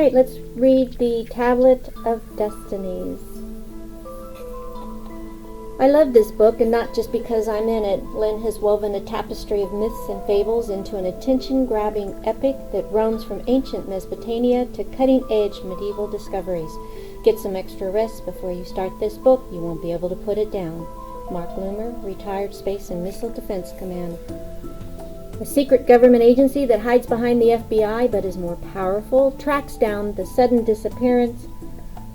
right, let's read the Tablet of Destinies. I love this book, and not just because I'm in it. Lynn has woven a tapestry of myths and fables into an attention-grabbing epic that roams from ancient Mesopotamia to cutting-edge medieval discoveries. Get some extra rest before you start this book. You won't be able to put it down. Mark Loomer, Retired Space and Missile Defense Command. A secret government agency that hides behind the FBI but is more powerful tracks down the sudden disappearance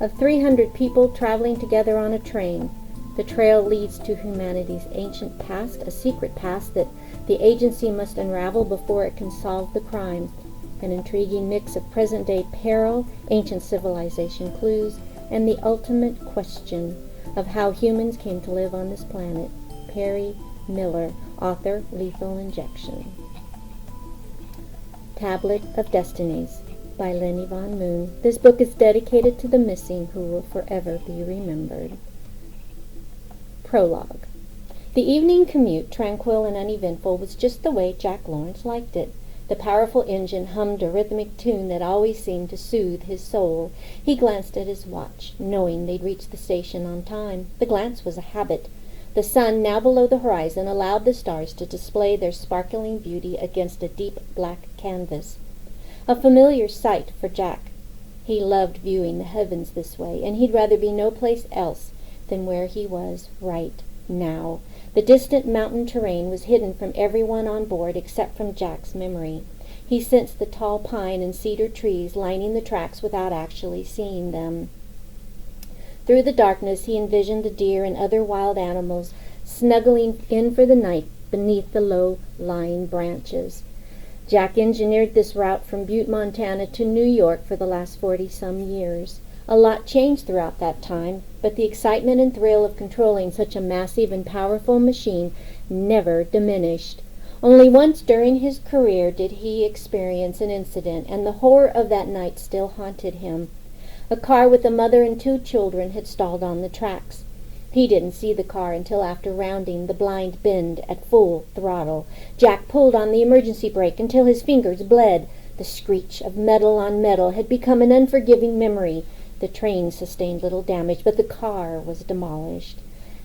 of 300 people traveling together on a train. The trail leads to humanity's ancient past, a secret past that the agency must unravel before it can solve the crime. An intriguing mix of present-day peril, ancient civilization clues, and the ultimate question of how humans came to live on this planet. Perry Miller, author, Lethal Injection. Tablet of Destinies by Lynn Yvonne Moon. This book is dedicated to the missing who will forever be remembered. Prologue. The evening commute, tranquil and uneventful, was just the way Jack Lawrence liked it. The powerful engine hummed a rhythmic tune that always seemed to soothe his soul. He glanced at his watch, knowing they'd reach the station on time. The glance was a habit. The sun, now below the horizon, allowed the stars to display their sparkling beauty against a deep black canvas. A familiar sight for Jack. He loved viewing the heavens this way, and he'd rather be no place else than where he was right now. The distant mountain terrain was hidden from everyone on board except from Jack's memory. He sensed the tall pine and cedar trees lining the tracks without actually seeing them. Through the darkness he envisioned the deer and other wild animals snuggling in for the night beneath the low-lying branches. Jack engineered this route from Butte, Montana to New York for the last 40-some years. A lot changed throughout that time, but the excitement and thrill of controlling such a massive and powerful machine never diminished. Only once during his career did he experience an incident, and the horror of that night still haunted him. A car with a mother and 2 children had stalled on the tracks. He didn't see the car until after rounding the blind bend at full throttle. Jack pulled on the emergency brake until his fingers bled. The screech of metal on metal had become an unforgiving memory. The train sustained little damage, but the car was demolished.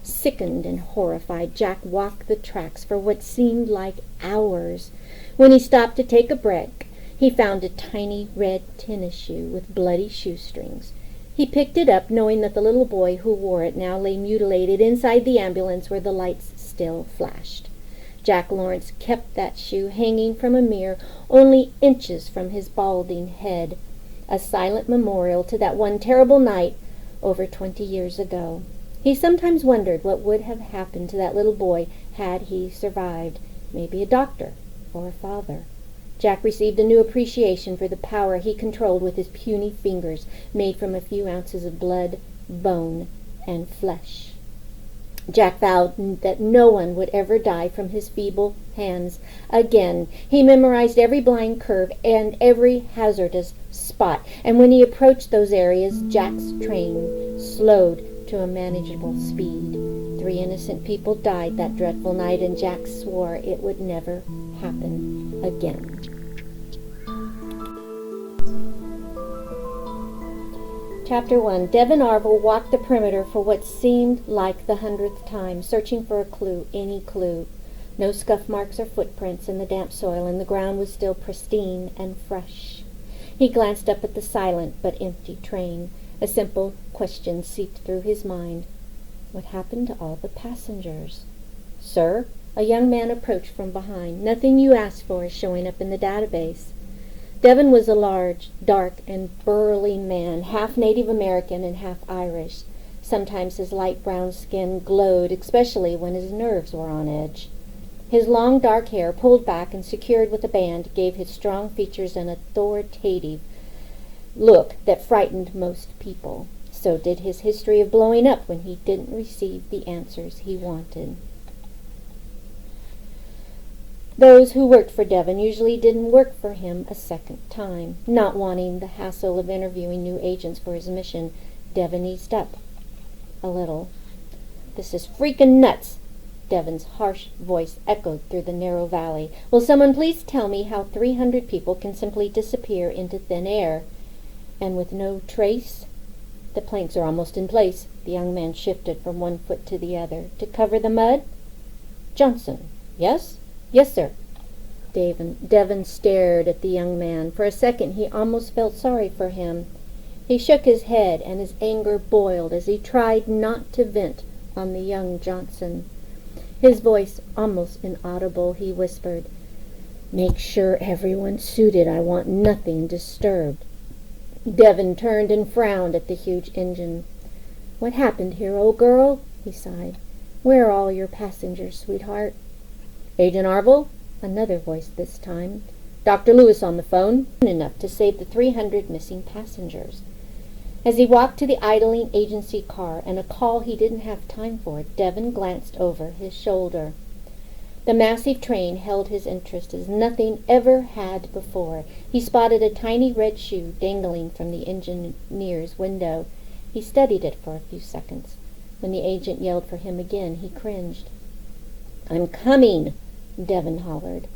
Sickened and horrified, Jack walked the tracks for what seemed like hours. When he stopped to take a break, he found a tiny red tennis shoe with bloody shoestrings. He picked it up, knowing that the little boy who wore it now lay mutilated inside the ambulance where the lights still flashed. Jack Lawrence kept that shoe hanging from a mirror only inches from his balding head, a silent memorial to that one terrible night over 20 years ago. He sometimes wondered what would have happened to that little boy had he survived. Maybe a doctor or a father. Jack received a new appreciation for the power he controlled with his puny fingers, made from a few ounces of blood, bone, and flesh. Jack vowed that no one would ever die from his feeble hands again. He memorized every blind curve and every hazardous spot, and when he approached those areas, Jack's train slowed to a manageable speed. 3 innocent people died that dreadful night, and Jack swore it would never happen again. Chapter 1. Devon Arvol walked the perimeter for what seemed like the 100th time, searching for a clue, any clue. No scuff marks or footprints in the damp soil, and the ground was still pristine and fresh. He glanced up at the silent but empty train. A simple question seeped through his mind. What happened to all the passengers? "Sir?" A young man approached from behind. "Nothing you asked for is showing up in the database." Devon was a large, dark, and burly man, half Native American and half Irish. Sometimes his light brown skin glowed, especially when his nerves were on edge. His long dark hair, pulled back and secured with a band, gave his strong features an authoritative look that frightened most people. So did his history of blowing up when he didn't receive the answers he wanted. Those who worked for Devon usually didn't work for him a second time. Not wanting the hassle of interviewing new agents for his mission, Devon eased up a little. "This is freaking nuts!" Devon's harsh voice echoed through the narrow valley. "Will someone please tell me how 300 people can simply disappear into thin air?" And with no trace? The planks are almost in place. The young man shifted from one foot to the other. To cover the mud? Johnson. Yes? Yes, sir. Devon stared at the young man. For a second he almost felt sorry for him. He shook his head, and his anger boiled as he tried not to vent on the young Johnson. His voice almost inaudible, he whispered, "Make sure everyone's suited. I want nothing disturbed." Devon turned and frowned at the huge engine. "What happened here, old girl?" he sighed. "Where are all your passengers, sweetheart?" "Agent Arvol?" Another voice this time. "Dr. Lewis on the phone." Enough to save the 300 missing passengers. As he walked to the idling agency car and a call he didn't have time for, Devon glanced over his shoulder. The massive train held his interest as nothing ever had before. He spotted a tiny red shoe dangling from the engineer's window. He studied it for a few seconds. When the agent yelled for him again, he cringed. "I'm coming," Devon hollered.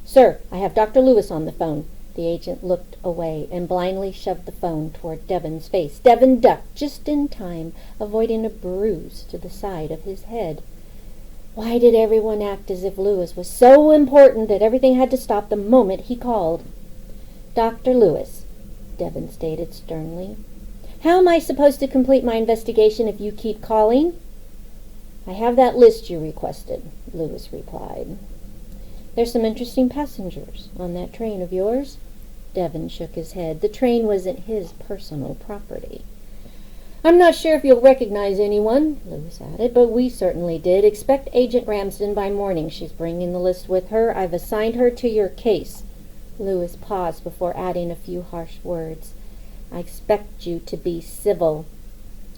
"Sir, I have Dr. Lewis on the phone." The agent looked away and blindly shoved the phone toward Devon's face. Devon ducked just in time, avoiding a bruise to the side of his head. Why did everyone act as if Lewis was so important that everything had to stop the moment he called? "Dr. Lewis," Devon stated sternly. "How am I supposed to complete my investigation if you keep calling?" "I have that list you requested," Lewis replied. "There's some interesting passengers on that train of yours?" Devon shook his head. The train wasn't his personal property. "I'm not sure if you'll recognize anyone," Lewis added, "but we certainly did. Expect Agent Ramsden by morning. She's bringing the list with her. I've assigned her to your case." Lewis paused before adding a few harsh words. "I expect you to be civil."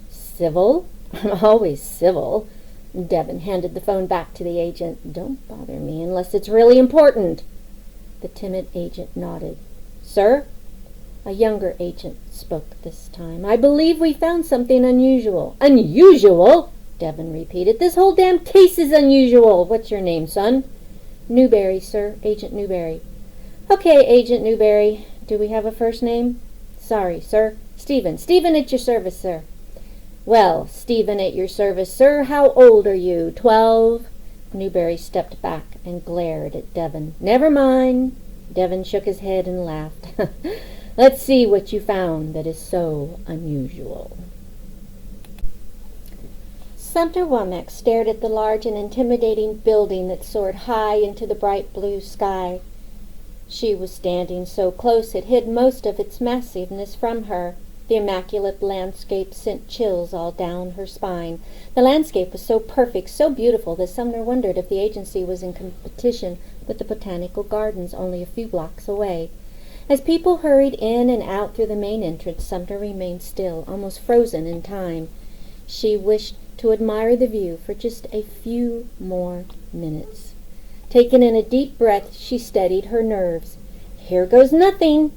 "Civil? I'm always civil." Devon handed the phone back to the agent. "Don't bother me unless it's really important." The timid agent nodded. "Sir?" A younger agent spoke this time. "I believe we found something unusual." "Unusual?" Devon repeated. "This whole damn case is unusual. What's your name, son?" "Newberry, sir. Agent Newberry." "Okay, Agent Newberry. Do we have a first name?" "Sorry, sir. Stephen. Stephen at your service, sir." "Well, Stephen at your service, sir. How old are you? 12? Newberry stepped back and glared at Devon. "Never mind." Devon shook his head and laughed. "Let's see what you found that is so unusual." Sumter Womack stared at the large and intimidating building that soared high into the bright blue sky. She was standing so close it hid most of its massiveness from her. The immaculate landscape sent chills all down her spine. The landscape was so perfect, so beautiful, that Sumner wondered if the agency was in competition with the botanical gardens only a few blocks away. As people hurried in and out through the main entrance, Sumner remained still, almost frozen in time. She wished to admire the view for just a few more minutes. Taking in a deep breath, she steadied her nerves. "Here goes nothing!"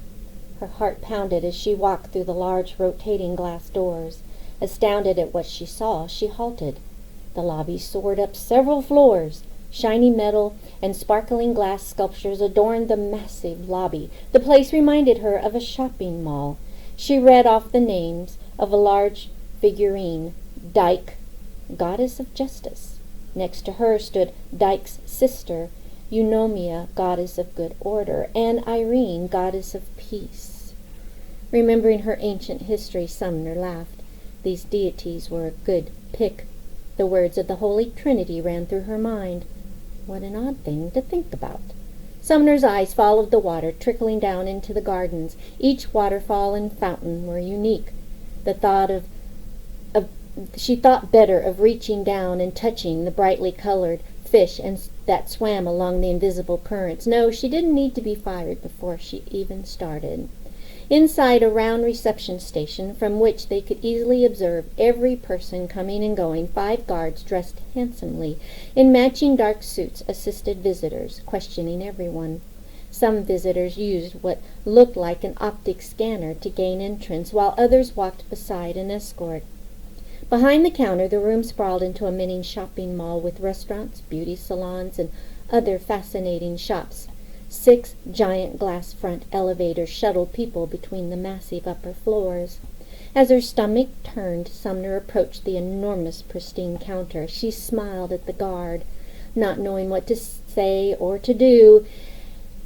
Her heart pounded as she walked through the large rotating glass doors. Astounded at what she saw, she halted. The lobby soared up several floors. Shiny metal and sparkling glass sculptures adorned the massive lobby. The place reminded her of a shopping mall. She read off the names of a large figurine, Dyke, goddess of justice. Next to her stood Dyke's sister, Eunomia, goddess of good order, and Irene, goddess of peace. Remembering her ancient history, Sumner laughed. These deities were a good pick. The words of the Holy Trinity ran through her mind. What an odd thing to think about. Sumner's eyes followed the water trickling down into the gardens. Each waterfall and fountain were unique. She thought better of reaching down and touching the brightly colored fish that swam along the invisible currents. No, she didn't need to be fired before she even started. Inside a round reception station from which they could easily observe every person coming and going, 5 guards dressed handsomely in matching dark suits assisted visitors, questioning everyone. Some visitors used what looked like an optic scanner to gain entrance, while others walked beside an escort. Behind the counter, the room sprawled into a mini shopping mall with restaurants, beauty salons, and other fascinating shops. 6 giant glass front elevators shuttled people between the massive upper floors. As her stomach turned, Sumner approached the enormous pristine counter. She smiled at the guard, not knowing what to say or to do.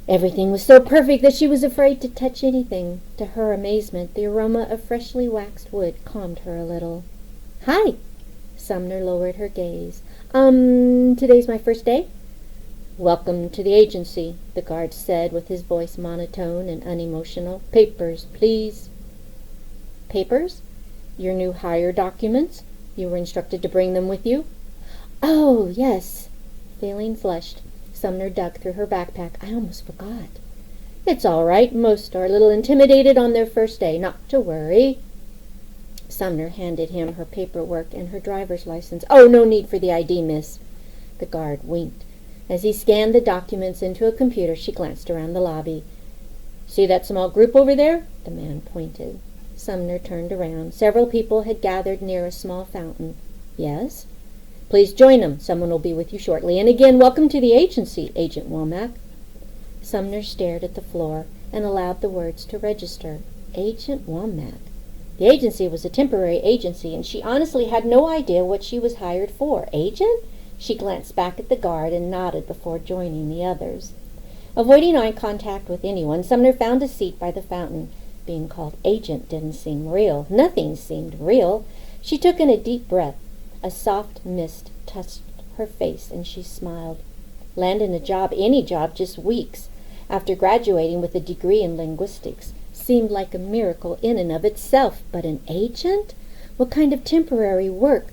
Everything was so perfect that she was afraid to touch anything. To her amazement, the aroma of freshly waxed wood calmed her a little. "Hi!" Sumner lowered her gaze. Today's my first day?" "Welcome to the agency," the guard said with his voice monotone and unemotional. "Papers, please." "Papers? Your new hire documents? You were instructed to bring them with you?" "Oh, yes." Feeling flushed, Sumner dug through her backpack. "I almost forgot." "It's all right. Most are a little intimidated on their first day. Not to worry." Sumner handed him her paperwork and her driver's license. "Oh, no need for the ID, miss." The guard winked. As he scanned the documents into a computer, she glanced around the lobby. "See that small group over there?" The man pointed. Sumner turned around. Several people had gathered near a small fountain. "Yes?" "Please join them. Someone will be with you shortly. And again, welcome to the agency, Agent Womack." Sumner stared at the floor and allowed the words to register. Agent Womack. The agency was a temporary agency, and she honestly had no idea what she was hired for. Agent? She glanced back at the guard and nodded before joining the others. Avoiding eye contact with anyone, Sumner found a seat by the fountain. Being called agent didn't seem real. Nothing seemed real. She took in a deep breath. A soft mist touched her face, and she smiled. Landing a job, any job, just weeks after graduating with a degree in linguistics, seemed like a miracle in and of itself. But an agent? What kind of temporary work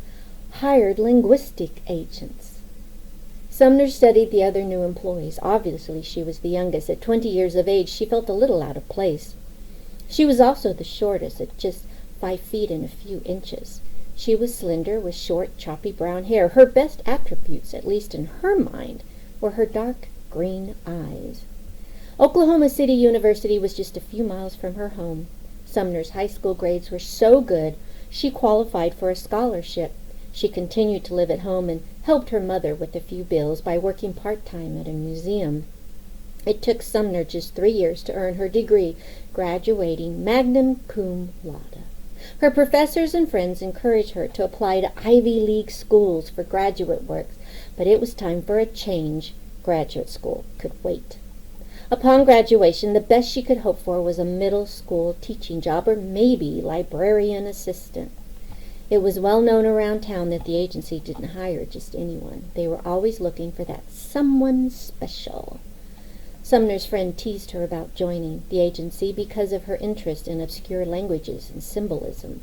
hired linguistic agents? Sumner studied the other new employees. Obviously, she was the youngest. At 20 years of age, she felt a little out of place. She was also the shortest, at just 5 feet and a few inches. She was slender, with short, choppy brown hair. Her best attributes, at least in her mind, were her dark green eyes. Oklahoma City University was just a few miles from her home. Sumner's high school grades were so good, she qualified for a scholarship. She continued to live at home and helped her mother with a few bills by working part-time at a museum. It took Sumner just 3 years to earn her degree, graduating magna cum laude. Her professors and friends encouraged her to apply to Ivy League schools for graduate work, but it was time for a change. Graduate school could wait. Upon graduation, the best she could hope for was a middle school teaching job, or maybe librarian assistant. It was well known around town that the agency didn't hire just anyone. They were always looking for that someone special. Sumner's friend teased her about joining the agency because of her interest in obscure languages and symbolism.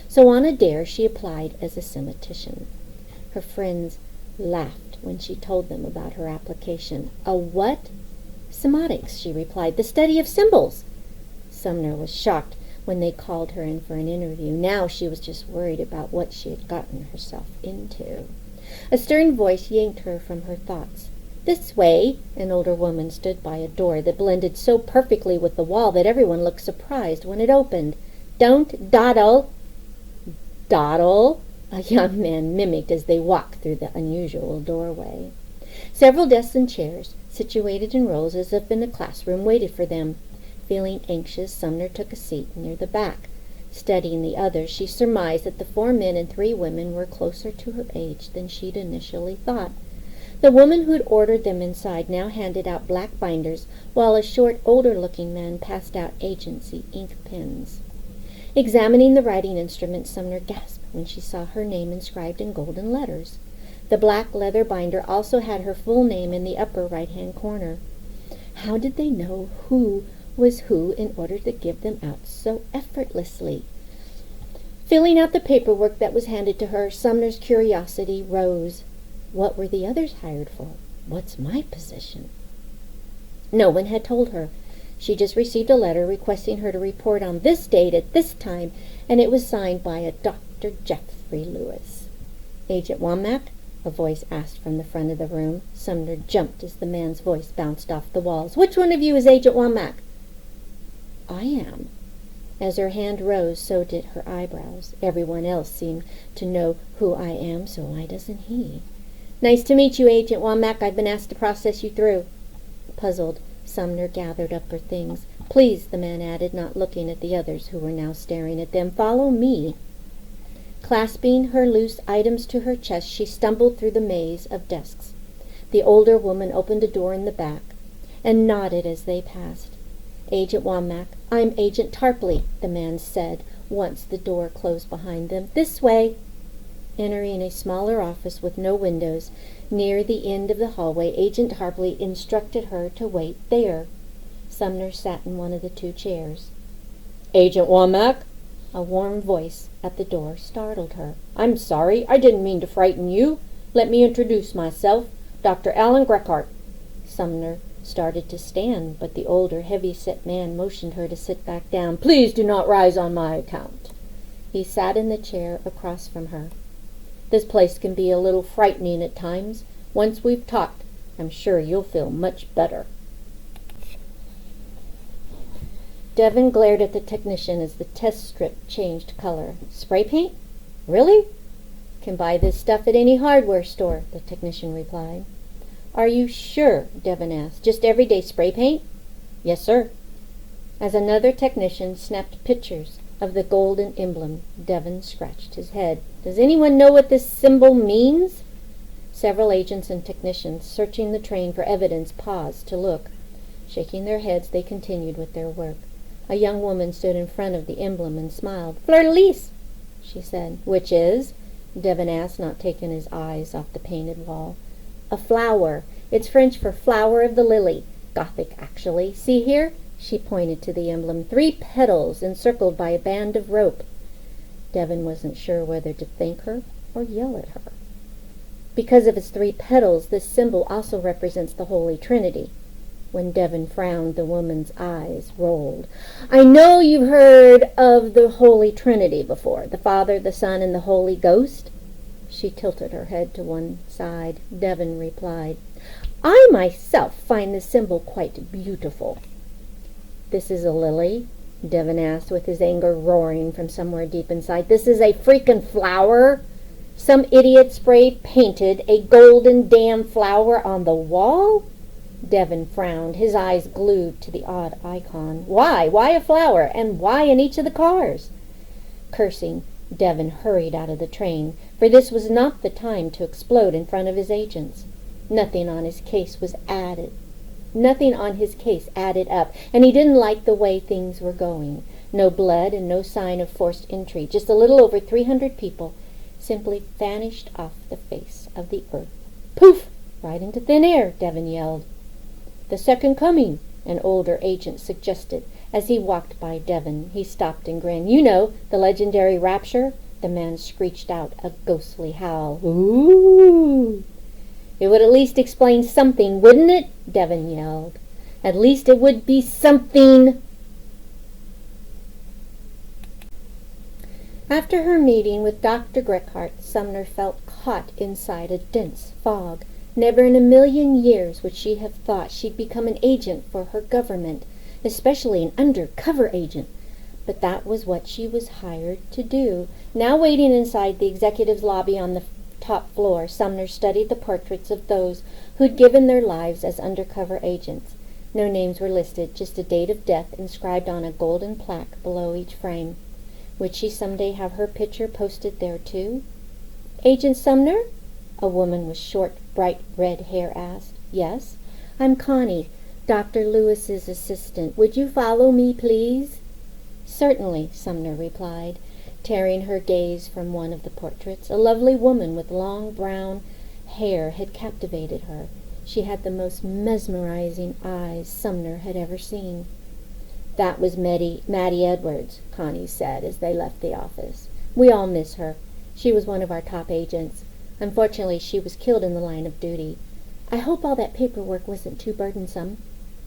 So on a dare, she applied as a semantician. Her friends laughed when she told them about her application. "A what?" "Semantics," she replied. "The study of symbols." Sumner was shocked when they called her in for an interview. Now she was just worried about what she had gotten herself into. A stern voice yanked her from her thoughts. "This way." An older woman stood by a door that blended so perfectly with the wall that everyone looked surprised when it opened. "Don't dawdle." "Dawdle?" a young man mimicked as they walked through the unusual doorway. Several desks and chairs, situated in rows as if in a classroom, waited for them. Feeling anxious, Sumner took a seat near the back. Studying the others, she surmised that the 4 men and 3 women were closer to her age than she'd initially thought. The woman who'd ordered them inside now handed out black binders, while a short, older-looking man passed out agency ink pens. Examining the writing instrument, Sumner gasped when she saw her name inscribed in golden letters. The black leather binder also had her full name in the upper right-hand corner. How did they know who was who in order to give them out so effortlessly? Filling out the paperwork that was handed to her, Sumner's curiosity rose. What were the others hired for? What's my position? No one had told her. She just received a letter requesting her to report on this date at this time, and it was signed by a Dr. Jeffrey Lewis. "Agent Womack?" a voice asked from the front of the room. Sumner jumped as the man's voice bounced off the walls. "Which one of you is Agent Womack?" "I am." As her hand rose, so did her eyebrows. "Everyone else seemed to know who I am, so why doesn't he?" "Nice to meet you, Agent Womack. I've been asked to process you through." Puzzled, Sumner gathered up her things. "Please," the man added, not looking at the others who were now staring at them, "follow me." Clasping her loose items to her chest, she stumbled through the maze of desks. The older woman opened a door in the back and nodded as they passed. "Agent Womack, I'm Agent Tarpley," the man said, once the door closed behind them. "This way." Entering a smaller office with no windows, near the end of the hallway, Agent Tarpley instructed her to wait there. Sumner sat in one of the two chairs. "Agent Womack?" A warm voice at the door startled her. "I'm sorry, I didn't mean to frighten you. Let me introduce myself, Dr. Alan Greckhart." Sumner started to stand, but the older, heavy-set man motioned her to sit back down. "Please do not rise on my account." He sat in the chair across from her. "This place can be a little frightening at times. Once we've talked, I'm sure you'll feel much better." Devon glared at the technician as the test strip changed color. "Spray paint? Really?" "Can buy this stuff at any hardware store," the technician replied. "Are you sure?" Devon asked. "Just everyday spray paint?" "Yes, sir." As another technician snapped pictures of the golden emblem, Devon scratched his head. "Does anyone know what this symbol means?" Several agents and technicians, searching the train for evidence, paused to look. Shaking their heads, they continued with their work. A young woman stood in front of the emblem and smiled. "Fleur-de-lis," she said. "Which is?" Devon asked, not taking his eyes off the painted wall. "A flower. It's French for flower of the lily. Gothic, actually. See here?" She pointed to the emblem. 3 petals encircled by a band of rope. Devon wasn't sure whether to thank her or yell at her. Because of its 3 petals, this symbol also represents the Holy Trinity. When Devon frowned, the woman's eyes rolled. "I know you've heard of the Holy Trinity before, the Father, the Son, and the Holy Ghost." She tilted her head to one side. Devon replied, "I myself find this symbol quite beautiful." "This is a lily?" Devon asked, with his anger roaring from somewhere deep inside. "This is a freaking flower? Some idiot spray painted a golden damn flower on the wall?" Devon frowned, his eyes glued to the odd icon. "Why? Why a flower? And why in each of the cars?" Cursing, Devon hurried out of the train, for this was not the time to explode in front of his agents. Nothing on his case added up, and he didn't like the way things were going. No blood and no sign of forced entry. Just a little over 300 people simply vanished off the face of the earth. "Poof! Right into thin air," Devon yelled. "The second coming," an older agent suggested. As he walked by Devon, he stopped and grinned. "You know, the legendary rapture." The man screeched out a ghostly howl. "Ooh!" "It would at least explain something, wouldn't it?" Devon yelled. "At least it would be something." After her meeting with Dr. Greckhart, Sumner felt caught inside a dense fog. Never in a million years would she have thought she'd become an agent for her government, especially an undercover agent. But that was what she was hired to do. Now waiting inside the executive's lobby on the top floor, Sumner studied the portraits of those who'd given their lives as undercover agents. No names were listed, just a date of death inscribed on a golden plaque below each frame. Would she someday have her picture posted there too? "Agent Sumner?" A woman with short, bright red hair asked. "Yes, I'm Connie, Dr. Lewis's assistant. Would you follow me, please?" "Certainly," Sumner replied, tearing her gaze from one of the portraits. A lovely woman with long brown hair had captivated her. She had the most mesmerizing eyes Sumner had ever seen. "That was Maddie Edwards," Connie said as they left the office. "We all miss her. She was one of our top agents. Unfortunately, she was killed in the line of duty. I hope all that paperwork wasn't too burdensome."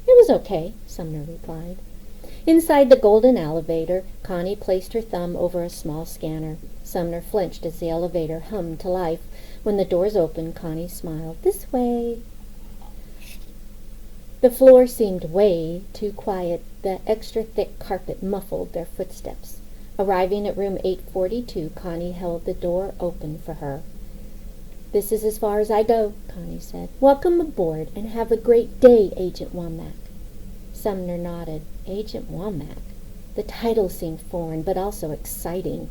"It was okay," Sumner replied. Inside the golden elevator, Connie placed her thumb over a small scanner. Sumner flinched as the elevator hummed to life. When the doors opened, Connie smiled. "This way." The floor seemed way too quiet. The extra thick carpet muffled their footsteps. Arriving at room 842, Connie held the door open for her. "This is as far as I go," Connie said. "Welcome aboard, and have a great day, Agent Womack." Sumner nodded. Agent Womack. The title seemed foreign, but also exciting.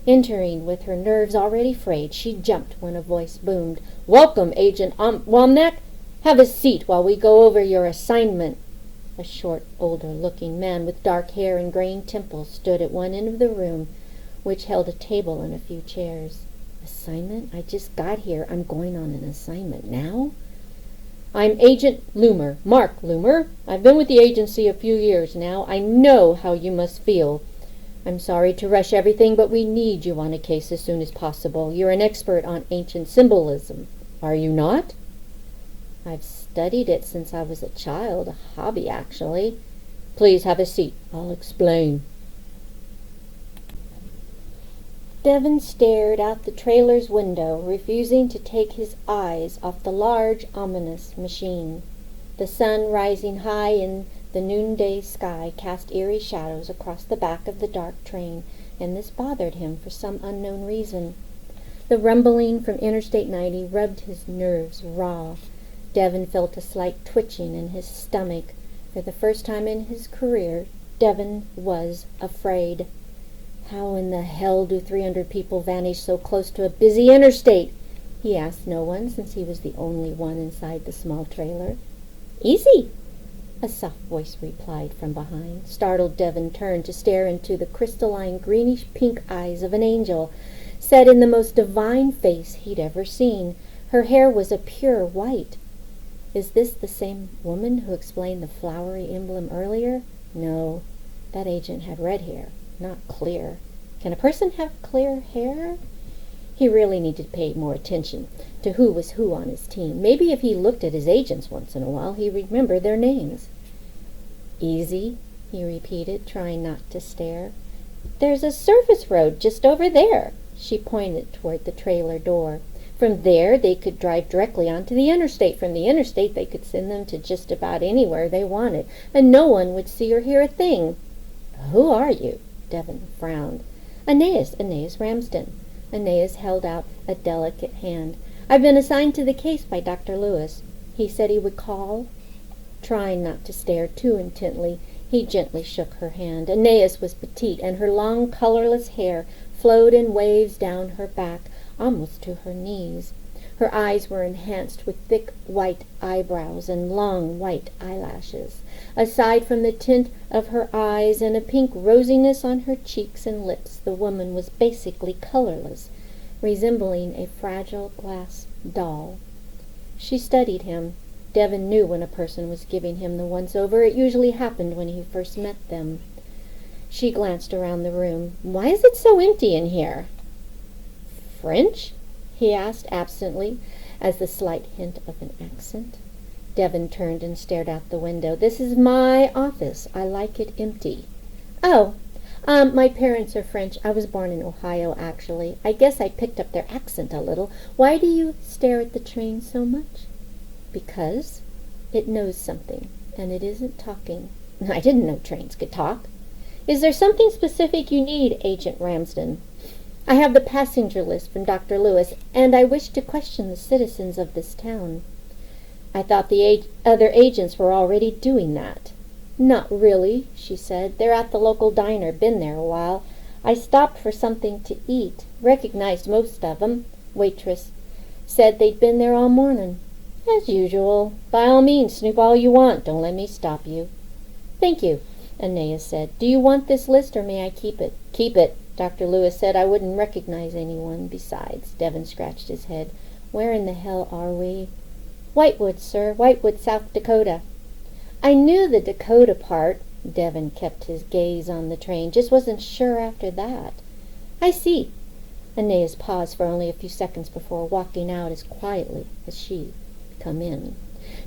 Entering with her nerves already frayed, she jumped when a voice boomed, "Welcome, Agent Womack! Have a seat while we go over your assignment." A short, older-looking man with dark hair and graying temples stood at one end of the room, which held a table and a few chairs. "Assignment? I just got here. I'm going on an assignment now?" "I'm Agent Loomer, Mark Loomer. I've been with the agency a few years now. I know how you must feel. I'm sorry to rush everything, but we need you on a case as soon as possible. You're an expert on ancient symbolism, are you not?" "I've studied it since I was a child, a hobby, actually." "Please have a seat. I'll explain." Devon stared out the trailer's window, refusing to take his eyes off the large, ominous machine. The sun, rising high in the noonday sky, cast eerie shadows across the back of the dark train, and this bothered him for some unknown reason. The rumbling from Interstate 90 rubbed his nerves raw. Devon felt a slight twitching in his stomach. For the first time in his career, Devon was afraid. How in the hell do 300 people vanish so close to a busy interstate? He asked no one, since he was the only one inside the small trailer. "Easy," a soft voice replied from behind. Startled, Devon turned to stare into the crystalline greenish-pink eyes of an angel, set in the most divine face he'd ever seen. Her hair was a pure white. Is this the same woman who explained the flowery emblem earlier? No, that agent had red hair, not clear. Can a person have clear hair? He really needed to pay more attention to who was who on his team. Maybe if he looked at his agents once in a while, he'd remember their names. "Easy," he repeated, trying not to stare. "There's a service road just over there." She pointed toward the trailer door. From there, they could drive directly onto the interstate. From the interstate, they could send them to just about anywhere they wanted, and no one would see or hear a thing. "Who are you?" Devon frowned. Aeneas Ramsden." Aeneas held out a delicate hand. "I've been assigned to the case by Dr. Lewis. He said he would call." Trying not to stare too intently, he gently shook her hand. Aeneas was petite, and her long, colorless hair flowed in waves down her back, almost to her knees. Her eyes were enhanced with thick white eyebrows and long white eyelashes. Aside from the tint of her eyes and a pink rosiness on her cheeks and lips, the woman was basically colorless, resembling a fragile glass doll. She studied him. Devon knew when a person was giving him the once-over. It usually happened when he first met them. She glanced around the room. "Why is it so empty in here?" "French?" he asked absently, as the slight hint of an accent. Devon turned and stared out the window. "This is my office. I like it empty." "Oh, my parents are French. I was born in Ohio, actually. I guess I picked up their accent a little. Why do you stare at the train so much?" "Because it knows something, and it isn't talking." "I didn't know trains could talk." "Is there something specific you need, Agent Ramsden?" "I have the passenger list from Dr. Lewis, and I wish to question the citizens of this town." "I thought the other agents were already doing that." "Not really," she said. "They're at the local diner. Been there a while. I stopped for something to eat. Recognized most of 'em. Waitress said they'd been there all morning." "As usual. By all means, snoop all you want. Don't let me stop you." "Thank you," Aeneas said. "Do you want this list, or may I keep it?" "Keep it. Dr. Lewis said I wouldn't recognize anyone. Besides," Devon scratched his head, "where in the hell are we?" "Whitewood, sir. Whitewood, South Dakota." "I knew the Dakota part." Devon kept his gaze on the train. "Just wasn't sure after that." "I see." Aeneas paused for only a few seconds before walking out as quietly as she come in.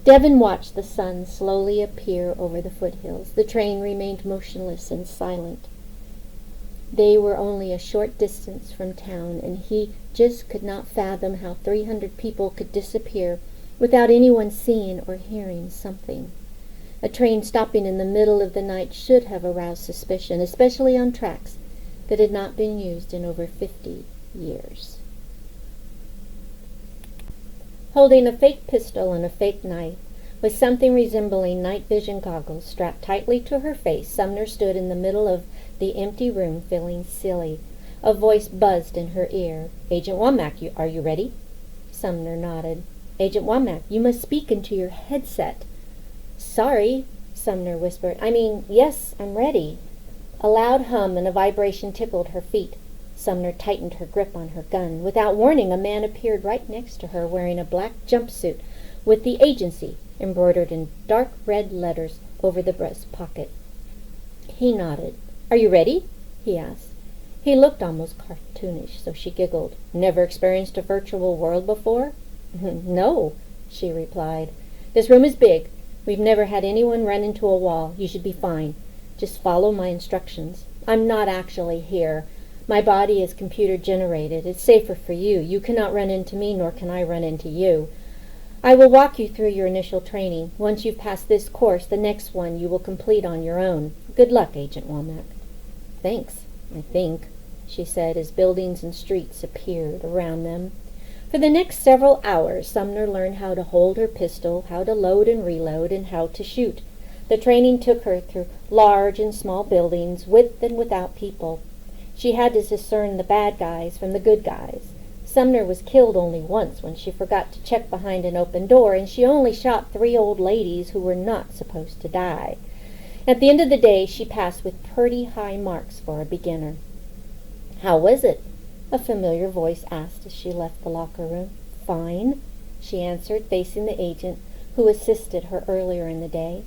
Devon watched the sun slowly appear over the foothills. The train remained motionless and silent. They were only a short distance from town, and he just could not fathom how 300 people could disappear without anyone seeing or hearing something. A train stopping in the middle of the night should have aroused suspicion, especially on tracks that had not been used in over 50 years. Holding a fake pistol and a fake knife, With something resembling night vision goggles strapped tightly to her face, Sumner stood in the middle of the empty room, feeling silly. A voice buzzed in her ear. "Agent Womack, are you ready?" Sumner nodded. "Agent Womack, you must speak into your headset." "Sorry," Sumner whispered. Yes, I'm ready." A loud hum and a vibration tickled her feet. Sumner tightened her grip on her gun. Without warning, a man appeared right next to her, wearing a black jumpsuit with the agency embroidered in dark red letters over the breast pocket. He nodded. "Are you ready?" he asked. He looked almost cartoonish, so she giggled. "Never experienced a virtual world before?" "No," she replied. "This room is big. We've never had anyone run into a wall. You should be fine. Just follow my instructions. I'm not actually here. My body is computer generated. It's safer for you. You cannot run into me, nor can I run into you. I will walk you through your initial training. Once you've passed this course, the next one you will complete on your own. Good luck, Agent Womack." "Thanks, I think," she said as buildings and streets appeared around them. For the next several hours, Sumner learned how to hold her pistol, how to load and reload, and how to shoot. The training took her through large and small buildings, with and without people. She had to discern the bad guys from the good guys. Sumner was killed only once when she forgot to check behind an open door, and she only shot 3 old ladies who were not supposed to die. At the end of the day, she passed with pretty high marks for a beginner. "How was it?" a familiar voice asked as she left the locker room. "Fine," she answered, facing the agent who assisted her earlier in the day.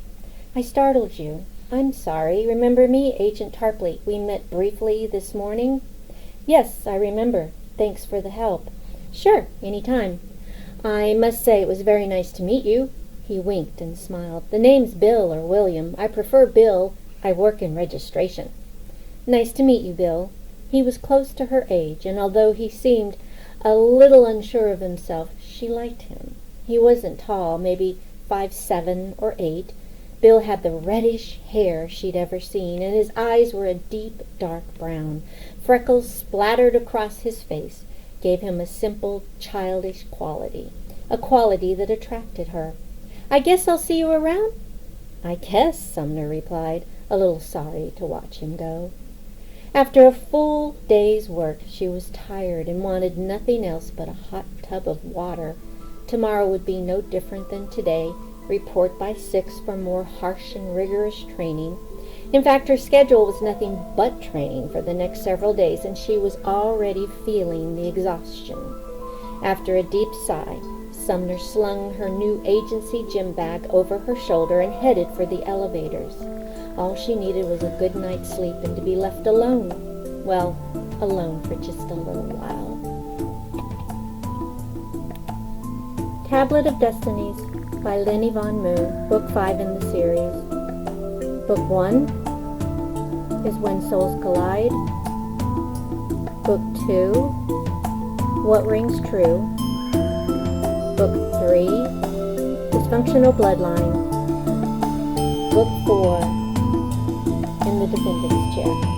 "I startled you. I'm sorry. Remember me, Agent Tarpley? We met briefly this morning." "Yes, I remember. Thanks for the help." "Sure, any time. I must say it was very nice to meet you." He winked and smiled. "The name's Bill or William. I prefer Bill. I work in registration." "Nice to meet you, Bill." He was close to her age, and although he seemed a little unsure of himself, she liked him. He wasn't tall, maybe 5'7" or 8. Bill had the reddish hair she'd ever seen, and his eyes were a deep, dark brown. Freckles splattered across his face gave him a simple, childish quality, a quality that attracted her. "I guess I'll see you around?" "I guess," Sumner replied, a little sorry to watch him go. After a full day's work, she was tired and wanted nothing else but a hot tub of water. Tomorrow would be no different than today. Report by 6 for more harsh and rigorous training. In fact, her schedule was nothing but training for the next several days, and she was already feeling the exhaustion. After a deep sigh, Sumner slung her new agency gym bag over her shoulder and headed for the elevators. All she needed was a good night's sleep and to be left alone. Well, alone for just a little while. Tablet of Destinies by Lenny Von Moo, Book 5 in the series. Book 1 is When Souls Collide. Book 2, What Rings True. Book 3, Dysfunctional Bloodline. Book 4, In the Defendant's Chair.